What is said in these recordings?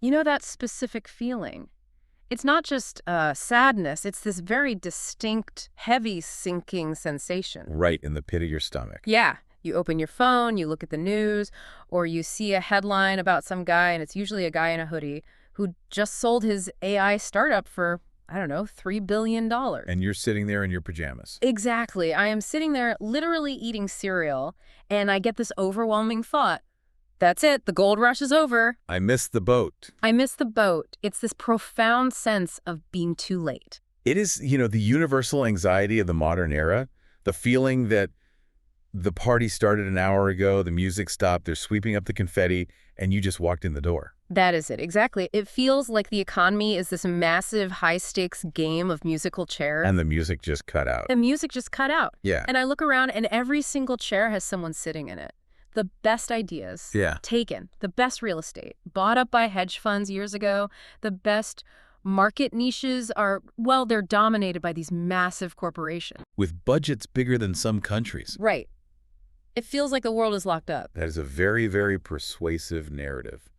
You know that specific feeling? It's not just sadness, it's this very distinct, heavy sinking sensation. Right in the pit of your stomach. Yeah, you open your phone, you look at the news, or you see a headline about some guy, and it's usually a guy in a hoodie who just sold his AI startup for, I don't know, $3 billion. And you're sitting there in your pajamas. Exactly. I am sitting there literally eating cereal, and I get this overwhelming thought. That's it. The gold rush is over. I missed the boat. I miss the boat. It's this profound sense of being too late. It is, the universal anxiety of the modern era, the feeling that the party started an hour ago, the music stopped, they're sweeping up the confetti, and you just walked in the door. That is it, exactly. It feels like the economy is this massive, high-stakes game of musical chairs. And the music just cut out. The music just cut out. Yeah. And I look around, and every single chair has someone sitting in it. The best ideas. Yeah. Taken. The best real estate. Bought up by hedge funds years ago. The best market niches are, well, they're dominated by these massive corporations. With budgets bigger than some countries. Right. It feels like the world is locked up. That is a very, very persuasive narrative.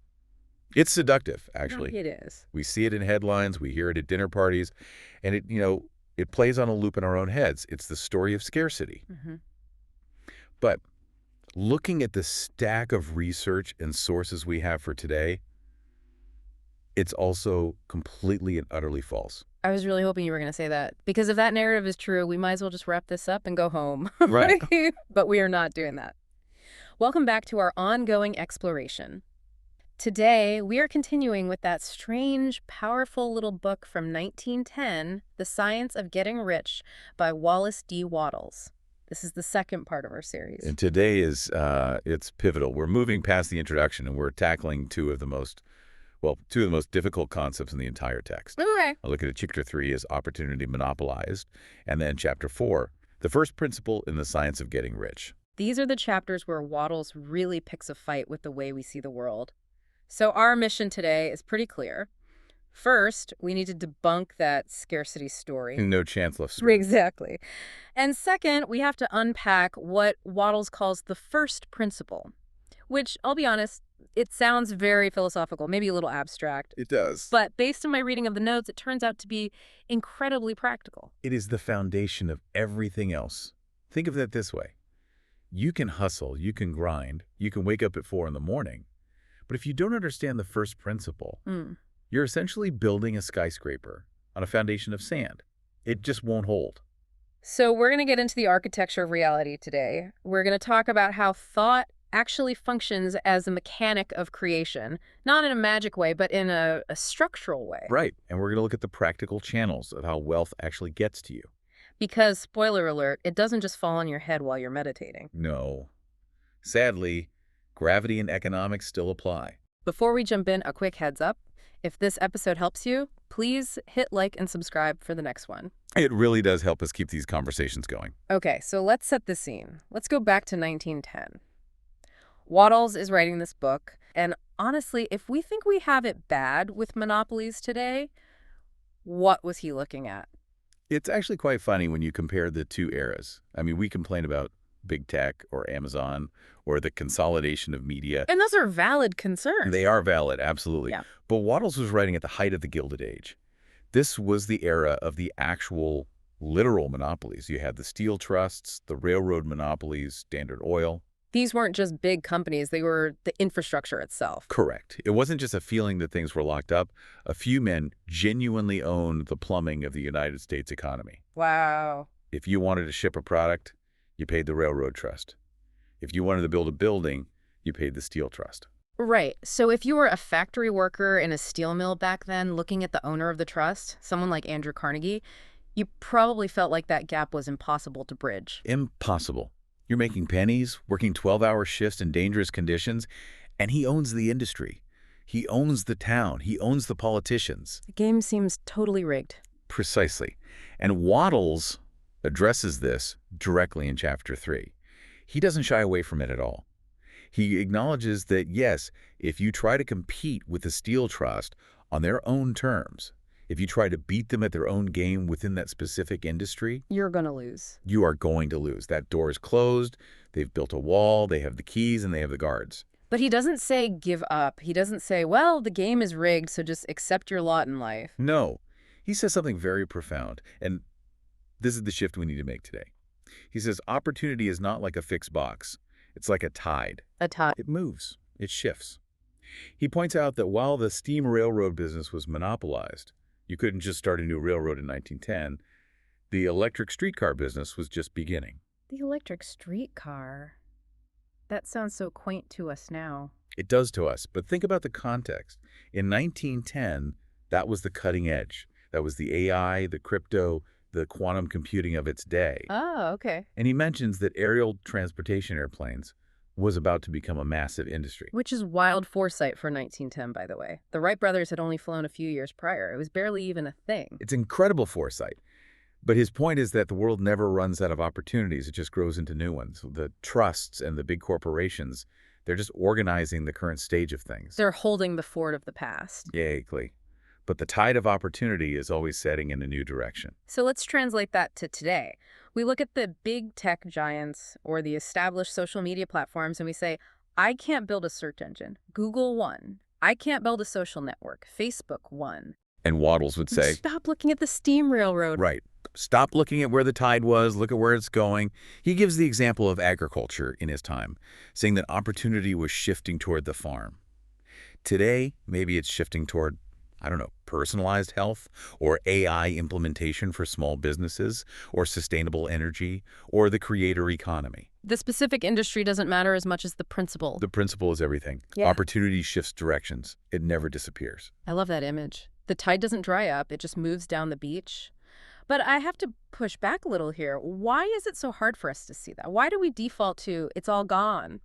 It's seductive, actually. It is. We see it in headlines, we hear it at dinner parties, and it plays on a loop in our own heads. It's the story of scarcity. Mm-hmm. But looking at the stack of research and sources we have for today, it's also completely and utterly false. I was really hoping you were going to say that. Because if that narrative is true, we might as well just wrap this up and go home. Right. But we are not doing that. Welcome back to our ongoing exploration. Today, we are continuing with that strange, powerful little book from 1910, The Science of Getting Rich by Wallace D. Wattles. This is the second part of our series. And today is, it's pivotal. We're moving past the introduction and we're tackling two of the most difficult concepts in the entire text. Okay. I'll look at it. Chapter 3 is Opportunity Monopolized. And then Chapter 4, the first principle in the science of getting rich. These are the chapters where Wattles really picks a fight with the way we see the world. So our mission today is pretty clear. First, we need to debunk that scarcity story. No chance left. Story. Exactly. And second, we have to unpack what Wattles calls the first principle, which, I'll be honest, it sounds very philosophical, maybe a little abstract. It does. But based on my reading of the notes, it turns out to be incredibly practical. It is the foundation of everything else. Think of it this way. You can hustle, you can grind, you can wake up at 4 in the morning. But if you don't understand the first principle, you're essentially building a skyscraper on a foundation of sand. It just won't hold. So we're going to get into the architecture of reality today. We're going to talk about how thought actually functions as a mechanic of creation, not in a magic way, but in a structural way. Right. And we're going to look at the practical channels of how wealth actually gets to you. Because, spoiler alert, it doesn't just fall on your head while you're meditating. No. Sadly, gravity and economics still apply. Before we jump in, a quick heads up. If this episode helps you, please hit like and subscribe for the next one. It really does help us keep these conversations going. Okay, so let's set the scene. Let's go back to 1910. Wattles is writing this book, and honestly, if we think we have it bad with monopolies today, what was he looking at? It's actually quite funny when you compare the two eras. I mean, we complain about big tech or Amazon or the consolidation of media. And those are valid concerns. They are valid, absolutely. Yeah. But Wattles was writing at the height of the Gilded Age. This was the era of the actual literal monopolies. You had the steel trusts, the railroad monopolies, Standard Oil. These weren't just big companies, they were the infrastructure itself. Correct. It wasn't just a feeling that things were locked up. A few men genuinely owned the plumbing of the United States economy. Wow. If you wanted to ship a product, you paid the railroad trust. If you wanted to build a building, you paid the steel trust. Right. So if you were a factory worker in a steel mill back then, looking at the owner of the trust, someone like Andrew Carnegie, you probably felt like that gap was impossible to bridge. Impossible. You're making pennies, working 12-hour shifts in dangerous conditions, and he owns the industry. He owns the town. He owns the politicians. The game seems totally rigged. Precisely. And Wattles addresses this directly in Chapter 3. He doesn't shy away from it at all. He acknowledges that, yes, if you try to compete with the steel trust on their own terms, if you try to beat them at their own game within that specific industry, you're going to lose. You are going to lose. That door is closed. They've built a wall. They have the keys and they have the guards. But he doesn't say give up. He doesn't say, well, the game is rigged, so just accept your lot in life. No. He says something very profound, and this is the shift we need to make today. He says opportunity is not like a fixed box. It's like a tide. A tie. It moves. It shifts. He points out that while the steam railroad business was monopolized, you couldn't just start a new railroad in 1910, the electric streetcar business was just beginning. The electric streetcar. That sounds so quaint to us now. It does to us, but think about the context. In 1910, that was the cutting edge. That was the AI, the crypto, the quantum computing of its day. Oh, okay. And he mentions that aerial transportation airplanes was about to become a massive industry. Which is wild foresight for 1910, by the way. The Wright brothers had only flown a few years prior. It was barely even a thing. It's incredible foresight. But his point is that the world never runs out of opportunities. It just grows into new ones. The trusts and the big corporations, they're just organizing the current stage of things. They're holding the fort of the past. Yay, Clee. But the tide of opportunity is always setting in a new direction. So let's translate that to today. We look at the big tech giants or the established social media platforms and we say, I can't build a search engine. Google won. I can't build a social network. Facebook won. And Wattles would say, stop looking at the steam railroad. right, stop looking at where the tide was, look at where it's going. He gives the example of agriculture in his time, saying that opportunity was shifting toward the farm. Today, maybe it's shifting toward, I don't know, personalized health or AI implementation for small businesses or sustainable energy or the creator economy. The specific industry doesn't matter as much as the principle. The principle is everything. Yeah. Opportunity shifts directions. It never disappears. I love that image. The tide doesn't dry up. It just moves down the beach. But I have to push back a little here. Why is it so hard for us to see that? Why do we default to it's all gone?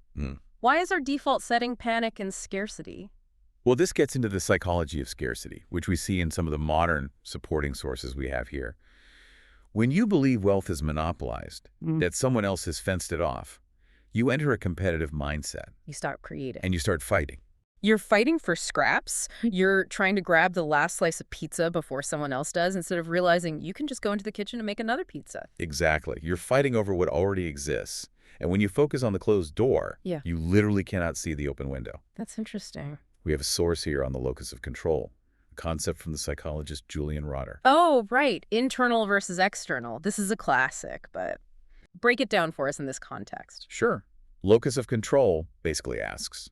Why is our default setting panic and scarcity? Well, this gets into the psychology of scarcity, which we see in some of the modern supporting sources we have here. When you believe wealth is monopolized, that someone else has fenced it off, you enter a competitive mindset. You start creating. And you start fighting. You're fighting for scraps. You're trying to grab the last slice of pizza before someone else does instead of realizing you can just go into the kitchen and make another pizza. Exactly. You're fighting over what already exists. And when you focus on the closed door, you literally cannot see the open window. That's interesting. We have a source here on the locus of control, a concept from the psychologist Julian Rotter. Oh, right. Internal versus external. This is a classic, but break it down for us in this context. Sure. Locus of control basically asks,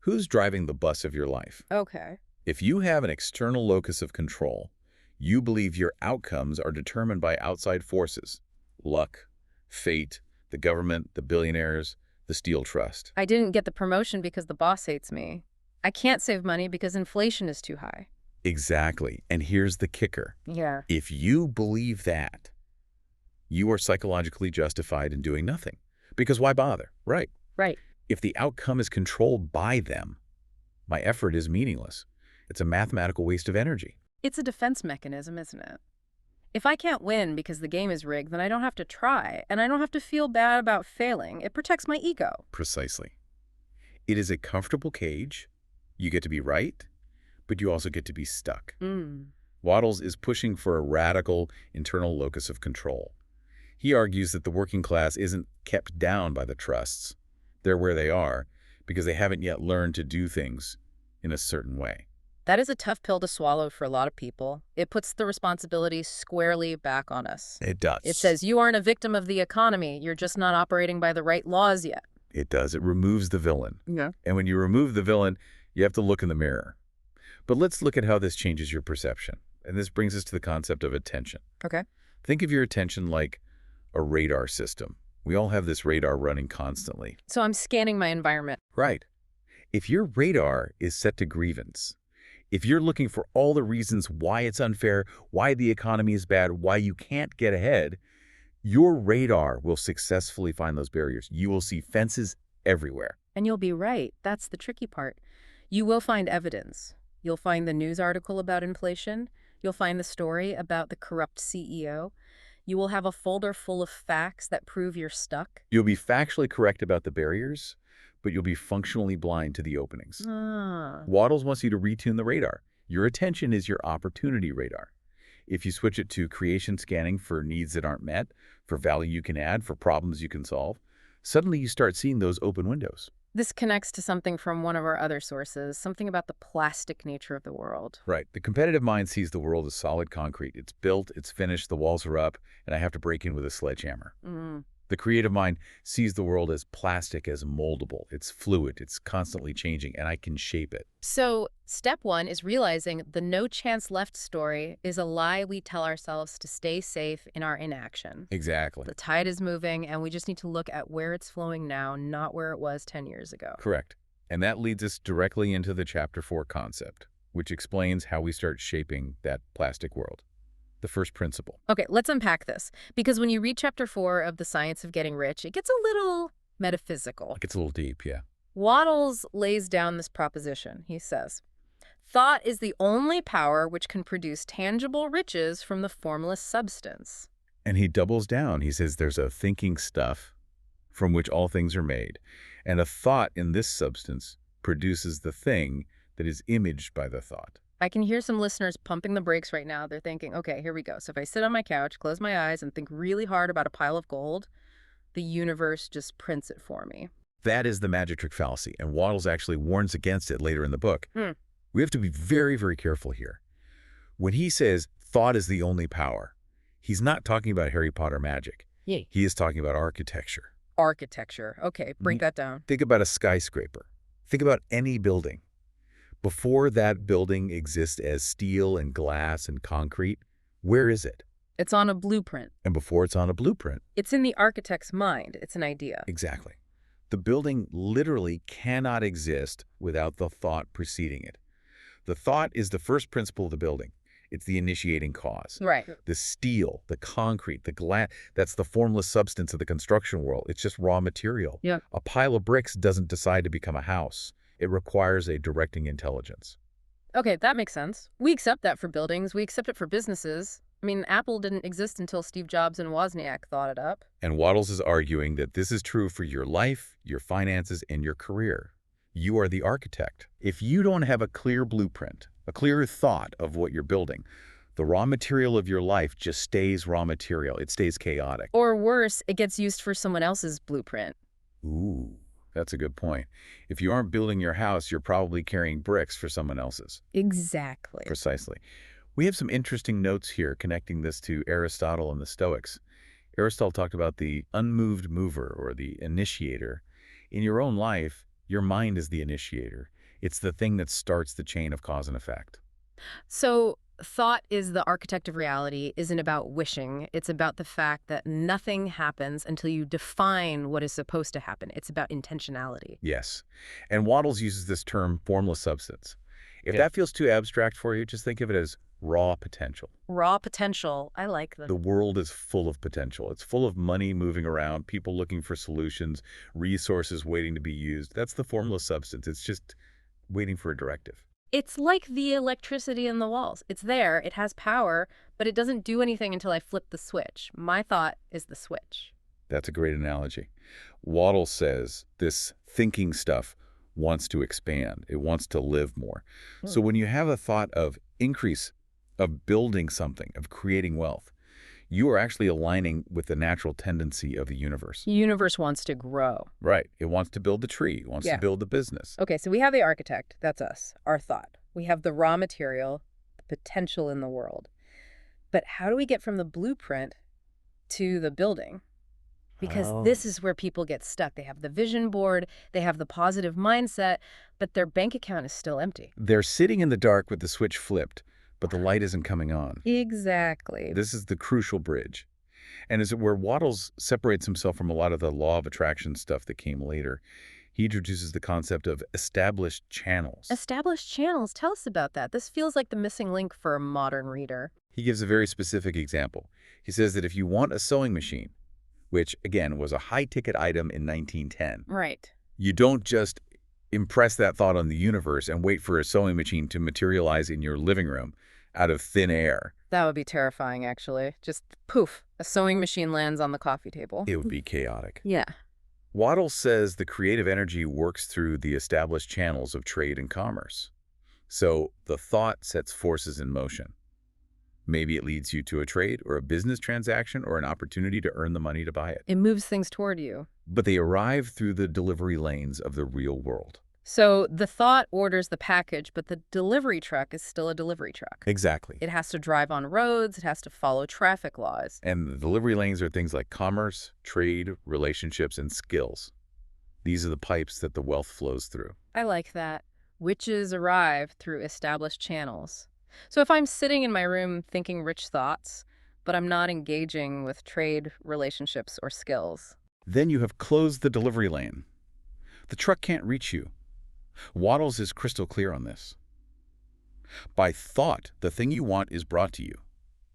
who's driving the bus of your life? Okay. If you have an external locus of control, you believe your outcomes are determined by outside forces, luck, fate, the government, the billionaires, the steel trust. I didn't get the promotion because the boss hates me. I can't save money because inflation is too high. Exactly. And here's the kicker. Yeah. If you believe that, you are psychologically justified in doing nothing. Because why bother? Right. Right. If the outcome is controlled by them, my effort is meaningless. It's a mathematical waste of energy. It's a defense mechanism, isn't it? If I can't win because the game is rigged, then I don't have to try, and I don't have to feel bad about failing. It protects my ego. Precisely. It is a comfortable cage. You get to be right, but you also get to be stuck. Wattles is pushing for a radical internal locus of control. He argues that the working class isn't kept down by the trusts. They're where they are because they haven't yet learned to do things in a certain way. That is a tough pill to swallow for a lot of people. It puts the responsibility squarely back on us. It does. It says you aren't a victim of the economy. You're just not operating by the right laws yet. It does. It removes the villain. Yeah. And when you remove the villain, you have to look in the mirror. But let's look at how this changes your perception. And this brings us to the concept of attention. Okay. Think of your attention like a radar system. We all have this radar running constantly. So I'm scanning my environment. Right. If your radar is set to grievance, if you're looking for all the reasons why it's unfair, why the economy is bad, why you can't get ahead, your radar will successfully find those barriers. You will see fences everywhere. And you'll be right. That's the tricky part. You will find evidence. You'll find the news article about inflation. You'll find the story about the corrupt CEO. You will have a folder full of facts that prove you're stuck. You'll be factually correct about the barriers, but you'll be functionally blind to the openings. Wattles wants you to retune the radar. Your attention is your opportunity radar. If you switch it to creation scanning for needs that aren't met, for value you can add, for problems you can solve, suddenly you start seeing those open windows. This connects to something from one of our other sources, something about the plastic nature of the world. Right. The competitive mind sees the world as solid concrete. It's built, it's finished, the walls are up, and I have to break in with a sledgehammer. Mm. The creative mind sees the world as plastic, as moldable. It's fluid, it's constantly changing, and I can shape it. So, step one is realizing the no chance left story is a lie we tell ourselves to stay safe in our inaction. Exactly. The tide is moving, and we just need to look at where it's flowing now, not where it was 10 years ago. Correct. And that leads us directly into the Chapter 4 concept, which explains how we start shaping that plastic world. The first principle. Okay, let's unpack this. Because when you read chapter 4 of The Science of Getting Rich, it gets a little metaphysical. It gets a little deep, yeah. Wattles lays down this proposition. He says, thought is the only power which can produce tangible riches from the formless substance. And he doubles down. He says there's a thinking stuff from which all things are made, and a thought in this substance produces the thing that is imaged by the thought. I can hear some listeners pumping the brakes right now. They're thinking, okay, here we go. So if I sit on my couch, close my eyes, and think really hard about a pile of gold, the universe just prints it for me. That is the magic trick fallacy, and Wattles actually warns against it later in the book. We have to be very, very careful here. When he says thought is the only power, he's not talking about Harry Potter magic. Yeah. He is talking about architecture. Architecture. Okay, break that down. Think about a skyscraper. Think about any building. Before that building exists as steel and glass and concrete, where is it? It's on a blueprint. And before it's on a blueprint. It's in the architect's mind. It's an idea. Exactly. The building literally cannot exist without the thought preceding it. The thought is the first principle of the building. It's the initiating cause. Right. The steel, the concrete, the glass, that's the formless substance of the construction world. It's just raw material. Yeah. A pile of bricks doesn't decide to become a house. It requires a directing intelligence. Okay, that makes sense. We accept that for buildings. We accept it for businesses. I mean, Apple didn't exist until Steve Jobs and Wozniak thought it up. And Wattles is arguing that this is true for your life, your finances, and your career. You are the architect. If you don't have a clear blueprint, a clear thought of what you're building, the raw material of your life just stays raw material. It stays chaotic. Or worse, it gets used for someone else's blueprint. Ooh, that's a good point. If you aren't building your house, you're probably carrying bricks for someone else's. Exactly. Precisely. We have some interesting notes here connecting this to Aristotle and the Stoics. Aristotle talked about the unmoved mover or the initiator. In your own life, your mind is the initiator. It's the thing that starts the chain of cause and effect. So thought is the architect of reality isn't about wishing. It's about the fact that nothing happens until you define what is supposed to happen. It's about intentionality. Yes. And Wattles uses this term formless substance. If that feels too abstract for you, just think of it as raw potential. Raw potential. I like that. The world is full of potential. It's full of money moving around, people looking for solutions, resources waiting to be used. That's the formless substance. It's just waiting for a directive. It's like the electricity in the walls. It's there, it has power, but it doesn't do anything until I flip the switch. My thought is the switch. That's a great analogy. Wattles says this thinking stuff wants to expand. It wants to live more. So when you have a thought of increase, of building something, of creating wealth, you are actually aligning with the natural tendency of the universe. The universe wants to grow. Right. It wants to build the tree. It wants to build the business. Okay, so we have the architect. That's us, our thought. We have the raw material, the potential in the world. But how do we get from the blueprint to the building? Because this is where people get stuck. They have the vision board, they have the positive mindset, but their bank account is still empty. They're sitting in the dark with the switch flipped, but the light isn't coming on. Exactly. This is the crucial bridge. And is it where Wattles separates himself from a lot of the law of attraction stuff that came later. He introduces the concept of established channels. Established channels. Tell us about that. This feels like the missing link for a modern reader. He gives a very specific example. He says that if you want a sewing machine, which, again, was a high-ticket item in 1910. Right. You don't just impress that thought on the universe and wait for a sewing machine to materialize in your living room out of thin air. That would be terrifying, actually. Just poof, a sewing machine lands on the coffee table. It would be chaotic. Yeah. Wattles says the creative energy works through the established channels of trade and commerce. So the thought sets forces in motion. Maybe it leads you to a trade or a business transaction or an opportunity to earn the money to buy it. It moves things toward you. But they arrive through the delivery lanes of the real world. So the thought orders the package, but the delivery truck is still a delivery truck. Exactly. It has to drive on roads. It has to follow traffic laws. And the delivery lanes are things like commerce, trade, relationships, and skills. These are the pipes that the wealth flows through. I like that. Witches arrive through established channels. So if I'm sitting in my room thinking rich thoughts, but I'm not engaging with trade, relationships, or skills. Then you have closed the delivery lane. The truck can't reach you. Wattles is crystal clear on this. By thought, the thing you want is brought to you.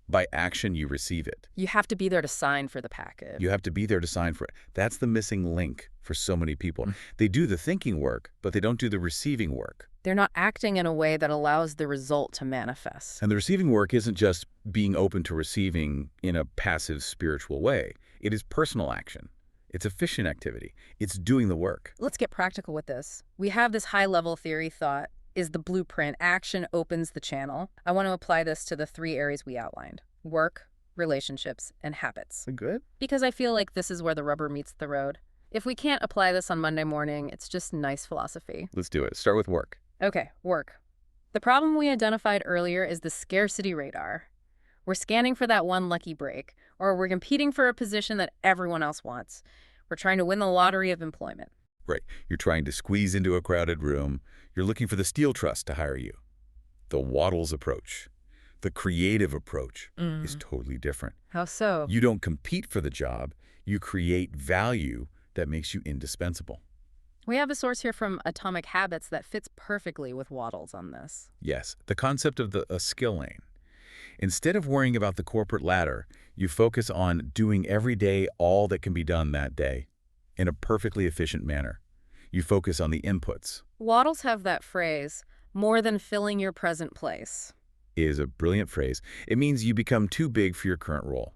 By action, you receive it. You have to be there to sign for the package. You have to be there to sign for it. That's the missing link for so many people. They do the thinking work, but they don't do the receiving work. They're not acting in a way that allows the result to manifest. And the receiving work isn't just being open to receiving in a passive spiritual way. It is personal action. It's efficient activity. It's doing the work. Let's get practical with this. We have this high-level theory thought is the blueprint. Action opens the channel. I want to apply this to the 3 areas we outlined: work, relationships, and habits. Good. Because I feel like this is where the rubber meets the road. If we can't apply this on Monday morning, it's just nice philosophy. Let's do it. Start with work. Okay, work. The problem we identified earlier is the scarcity radar. We're scanning for that one lucky break, or we're competing for a position that everyone else wants. We're trying to win the lottery of employment. Right. You're trying to squeeze into a crowded room. You're looking for the steel trust to hire you. The Wattles approach, the creative approach, is totally different. How so? You don't compete for the job. You create value that makes you indispensable. We have a source here from Atomic Habits that fits perfectly with Wattles on this. Yes, the concept of a skill lane. Instead of worrying about the corporate ladder, you focus on doing every day all that can be done that day in a perfectly efficient manner. You focus on the inputs. Wattles have that phrase, more than filling your present place. Is a brilliant phrase. It means you become too big for your current role.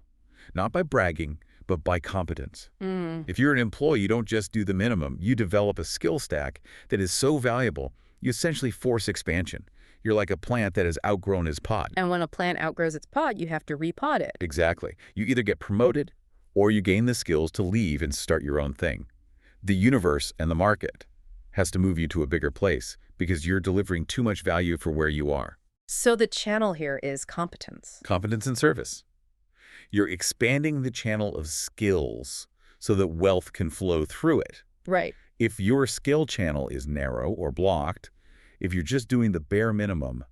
Not by bragging, but by competence. If you're an employee, you don't just do the minimum. You develop a skill stack that is so valuable, you essentially force expansion. You're like a plant that has outgrown its pod. And when a plant outgrows its pod, you have to repot it. Exactly. You either get promoted or you gain the skills to leave and start your own thing. The universe and the market has to move you to a bigger place because you're delivering too much value for where you are. So the channel here is competence. Competence and service. You're expanding the channel of skills so that wealth can flow through it. Right. If your skill channel is narrow or blocked, if you're just doing the bare minimum,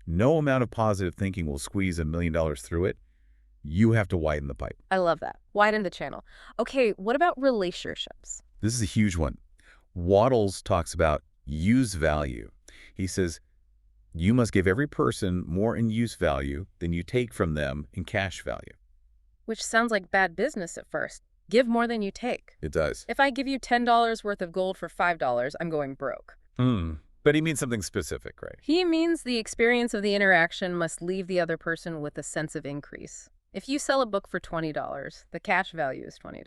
no amount of positive thinking will squeeze $1 million through it. You have to widen the pipe. I love that. Widen the channel. Okay, what about relationships? This is a huge one. Wattles talks about use value. He says, you must give every person more in use value than you take from them in cash value. Which sounds like bad business at first. Give more than you take. It does. If I give you $10 worth of gold for $5, I'm going broke. But he means something specific, right? He means the experience of the interaction must leave the other person with a sense of increase. If you sell a book for $20, the cash value is $20.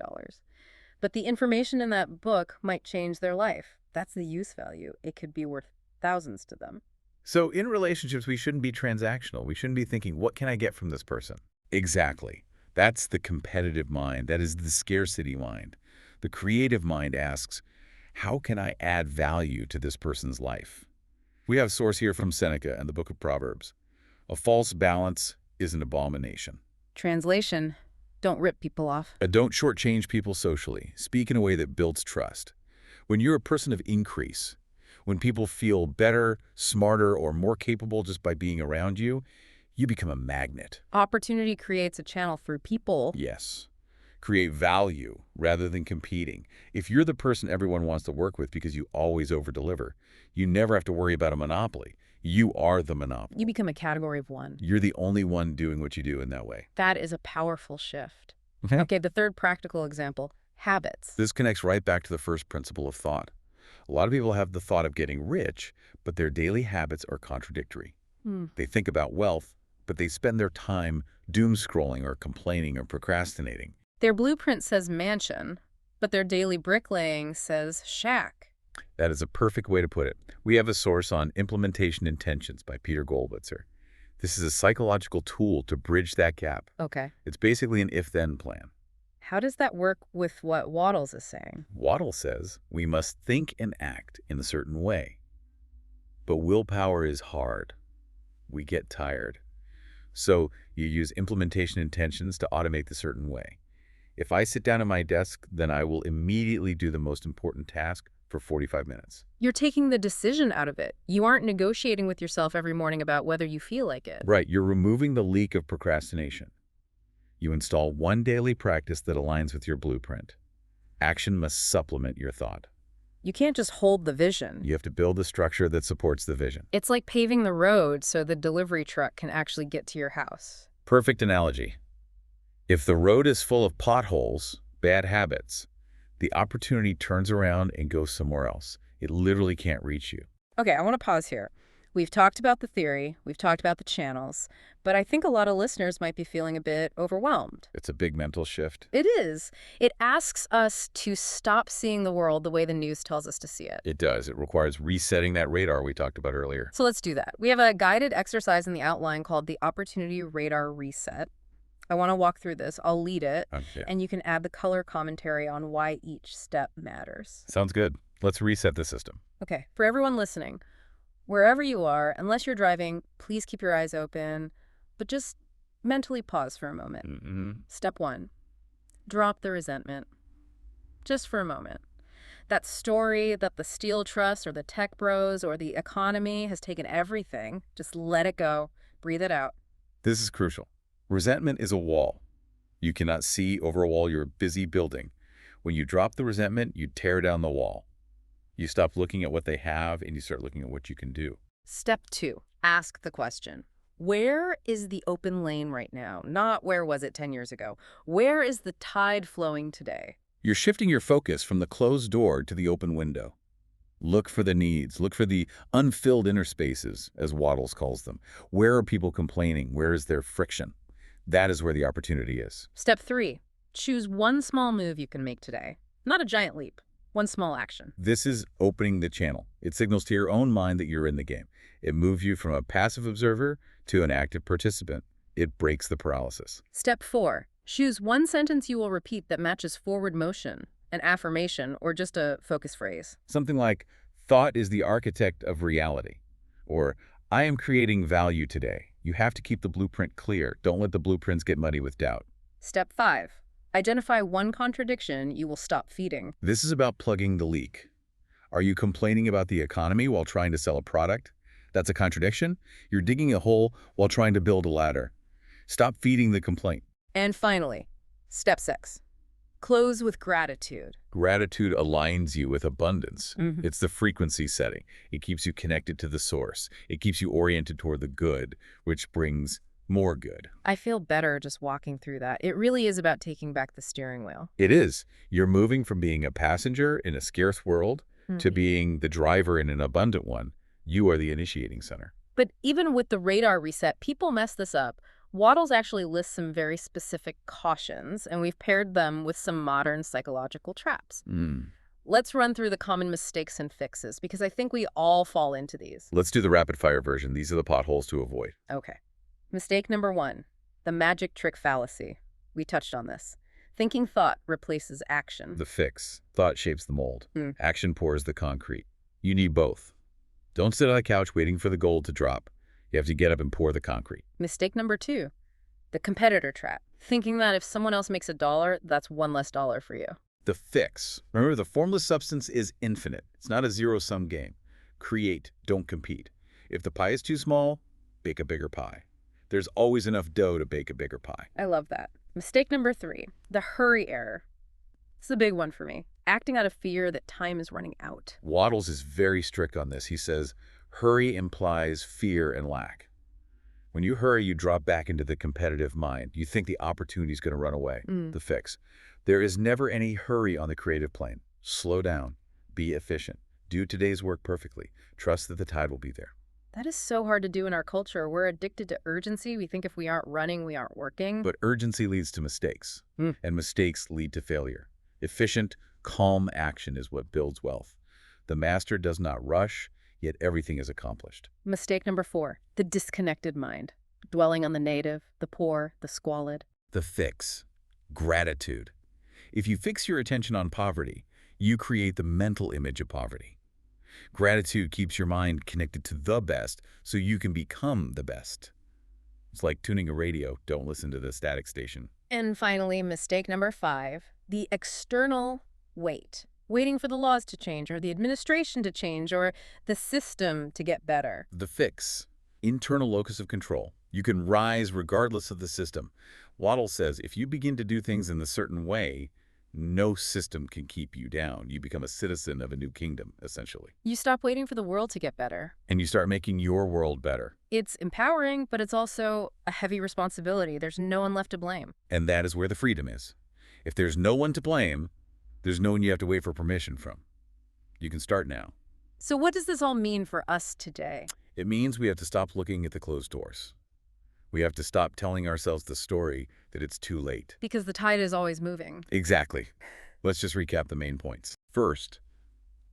But the information in that book might change their life. That's the use value. It could be worth thousands to them. So in relationships, we shouldn't be transactional. We shouldn't be thinking, what can I get from this person? Exactly. That's the competitive mind. That is the scarcity mind. The creative mind asks, how can I add value to this person's life? We have a source here from Seneca and the Book of Proverbs. A false balance is an abomination. Translation, don't rip people off. Don't shortchange people socially. Speak in a way that builds trust. When you're a person of increase, when people feel better, smarter, or more capable just by being around you, you become a magnet. Opportunity creates a channel through people. Yes. Create value rather than competing. If you're the person everyone wants to work with because you always over-deliver, you never have to worry about a monopoly. You are the monopoly. You become a category of one. You're the only one doing what you do in that way. That is a powerful shift. Yeah. Okay, the third practical example, habits. This connects right back to the first principle of thought. A lot of people have the thought of getting rich, but their daily habits are contradictory. They think about wealth, but they spend their time doom scrolling or complaining or procrastinating. Their blueprint says mansion, but their daily bricklaying says shack. That is a perfect way to put it. We have a source on Implementation Intentions by Peter Goldwitzer. This is a psychological tool to bridge that gap. Okay. It's basically an if-then plan. How does that work with what Wattles is saying? Wattles says we must think and act in a certain way. But willpower is hard. We get tired. So you use implementation intentions to automate the certain way. If I sit down at my desk, then I will immediately do the most important task for 45 minutes. You're taking the decision out of it. You aren't negotiating with yourself every morning about whether you feel like it. Right, you're removing the leak of procrastination. You install one daily practice that aligns with your blueprint. Action must supplement your thought. You can't just hold the vision. You have to build a structure that supports the vision. It's like paving the road so the delivery truck can actually get to your house. Perfect analogy. If the road is full of potholes, bad habits, the opportunity turns around and goes somewhere else. It literally can't reach you. Okay, I want to pause here. We've talked about the theory, we've talked about the channels, but I think a lot of listeners might be feeling a bit overwhelmed. It's a big mental shift. It is. It asks us to stop seeing the world the way the news tells us to see it. It does. It requires resetting that radar we talked about earlier. So let's do that. We have a guided exercise in the outline called the Opportunity Radar Reset. I want to walk through this. I'll lead it, Okay. and you can add the color commentary on why each step matters. Sounds good. Let's reset the system. Okay, for everyone listening, wherever you are, unless you're driving, please keep your eyes open, but just mentally pause for a moment. Step 1, drop the resentment. Just for a moment. That story that the steel trust or the tech bros or the economy has taken everything, just let it go, breathe it out. This is crucial. Resentment is a wall. You cannot see over a wall you're busy building. When you drop the resentment, you tear down the wall. You stop looking at what they have and you start looking at what you can do. Step 2, ask the question. Where is the open lane right now? Not where was it 10 years ago. Where is the tide flowing today? You're shifting your focus from the closed door to the open window. Look for the needs. Look for the unfilled inner spaces, as Wattles calls them. Where are people complaining? Where is there friction? That is where the opportunity is. Step 3, choose one small move you can make today. Not a giant leap, one small action. This is opening the channel. It signals to your own mind that you're in the game. It moves you from a passive observer to an active participant. It breaks the paralysis. Step 4, choose one sentence you will repeat that matches forward motion, an affirmation, or just a focus phrase. Something like, thought is the architect of reality. Or, I am creating value today. You have to keep the blueprint clear. Don't let the blueprints get muddy with doubt. Step 5, identify one contradiction you will stop feeding. This is about plugging the leak. Are you complaining about the economy while trying to sell a product? That's a contradiction. You're digging a hole while trying to build a ladder. Stop feeding the complaint. And finally, step 6, close with gratitude. Gratitude aligns you with abundance. Mhm. It's the frequency setting. It keeps you connected to the source. It keeps you oriented toward the good, which brings more good. I feel better just walking through that. It really is about taking back the steering wheel. It is. You're moving from being a passenger in a scarce world to being the driver in an abundant one. You are the initiating center. But even with the radar reset, people mess this up. Wattles actually lists some very specific cautions, and we've paired them with some modern psychological traps. Let's run through the common mistakes and fixes, because I think we all fall into these. Let's do the rapid-fire version. These are the potholes to avoid. Okay. Mistake number 1, the magic trick fallacy. We touched on this. Thinking thought replaces action. The fix. Thought shapes the mold. Action pours the concrete. You need both. Don't sit on the couch waiting for the gold to drop. You have to get up and pour the concrete. Mistake number 2, the competitor trap. Thinking that if someone else makes $1, that's one less dollar for you. The fix. Remember, the formless substance is infinite. It's not a zero-sum game. Create, don't compete. If the pie is too small, bake a bigger pie. There's always enough dough to bake a bigger pie. I love that. Mistake number 3, the hurry error. It's a big one for me. Acting out of fear that time is running out. Wattles is very strict on this. He says, hurry implies fear and lack. When you hurry, you drop back into the competitive mind. You think the opportunity is going to run away. The fix. There is never any hurry on the creative plane. Slow down. Be efficient. Do today's work perfectly. Trust that the tide will be there. That is so hard to do in our culture. We're addicted to urgency. We think if we aren't running, we aren't working. But urgency leads to mistakes, and mistakes lead to failure. Efficient, calm action is what builds wealth. The master does not rush, yet everything is accomplished. Mistake number 4, the disconnected mind. Dwelling on the native, the poor, the squalid. The fix. Gratitude. If you fix your attention on poverty, you create the mental image of poverty. Gratitude keeps your mind connected to the best so you can become the best. It's like tuning a radio. Don't listen to the static station. And finally, mistake number 5, the external wait. Waiting for the laws to change, or the administration to change, or the system to get better. The fix. Internal locus of control. You can rise regardless of the system. Wattles says if you begin to do things in a certain way, no system can keep you down. You become a citizen of a new kingdom, essentially. You stop waiting for the world to get better. And you start making your world better. It's empowering, but it's also a heavy responsibility. There's no one left to blame. And that is where the freedom is. If there's no one to blame, there's no one you have to wait for permission from. You can start now. So what does this all mean for us today? It means we have to stop looking at the closed doors. We have to stop telling ourselves the story that it's too late. Because the tide is always moving. Exactly. Let's just recap the main points. First,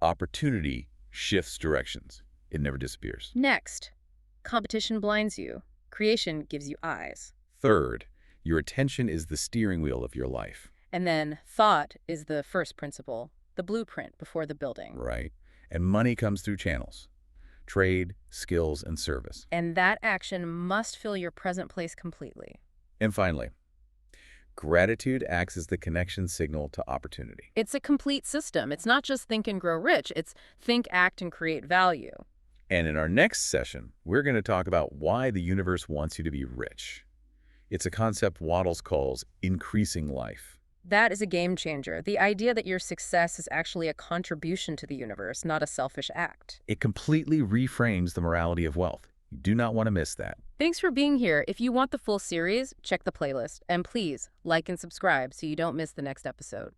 opportunity shifts directions. It never disappears. Next, competition blinds you. Creation gives you eyes. Third, your attention is the steering wheel of your life. And then thought is the first principle, the blueprint before the building. Right. And money comes through channels. Trade, skills, and service. And that action must fill your present place completely. And finally, gratitude acts as the connection signal to opportunity. It's a complete system. It's not just think and grow rich. It's think, act, and create value. And in our next session, we're going to talk about why the universe wants you to be rich. It's a concept Wattles calls increasing life. That is a game changer. The idea that your success is actually a contribution to the universe, not a selfish act. It completely reframes the morality of wealth. You do not want to miss that. Thanks for being here. If you want the full series, check the playlist. And please, like and subscribe so you don't miss the next episode.